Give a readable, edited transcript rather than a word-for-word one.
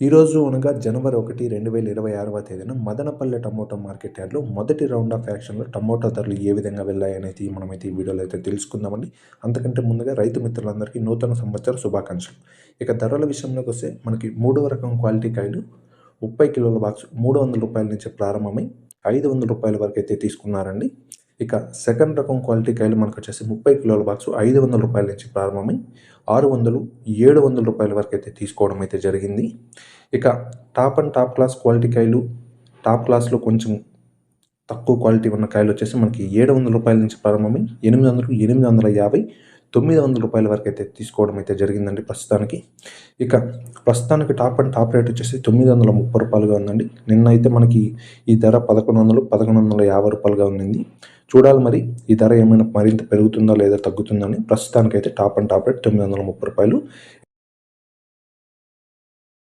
ఈరోజు అనగా జనవరి 1, 2026వ తేదీన మదనపల్లె టమోటా మార్కెట్ యార్డ్‌లో మొదటి రౌండ్ ఆఫ్ యాక్షన్‌లో టమోటా ధరలు ఏ విధంగా వెళ్ళాయనేది మనమైతే ఈ వీడియోలో అయితే తెలుసుకుందామండి. అంతకంటే ముందుగా రైతు మిత్రులందరికీ నూతన సంవత్సర శుభాకాంక్షలు. ఇక ధరల విషయంలోకొస్తే మనకి మూడవ రకం క్వాలిటీ కాయలు 30 కిలోల బాక్స్ రూ. 300 నుంచి ప్రారంభమై రూ. 500 వరకైతే తీసుకున్నారండి. ఇక సెకండ్ రకం క్వాలిటీ కాయలు మనకొచ్చేసి 30 కిలోల బాక్స్ రూ. 500 నుంచి ప్రారంభమై 600, రూ. 700 వరకైతే తీసుకోవడం అయితే జరిగింది. ఇక టాప్ క్లాస్ క్వాలిటీ కాయలు, టాప్ క్లాస్‌లో కొంచెం తక్కువ క్వాలిటీ ఉన్న కాయలు వచ్చేసి మనకి రూ. 700 నుంచి ప్రారంభమై 800, 850, రూ. 900 వరకైతే తీసుకోవడం అయితే జరిగిందండి ప్రస్తుతానికి. ఇక ప్రస్తుతానికి టాప్ రేట్ వచ్చేసి రూ. 930 ఉందండి. నిన్న అయితే మనకి ఈ ధర రూ. 1100, రూ. 1150 ఉండింది. చూడాలి మరి ఈ ధర ఏమైనా మరింత పెరుగుతుందా లేదా తగ్గుతుందని. ప్రస్తుతానికైతే టాప్ రేట్ రూ. 930.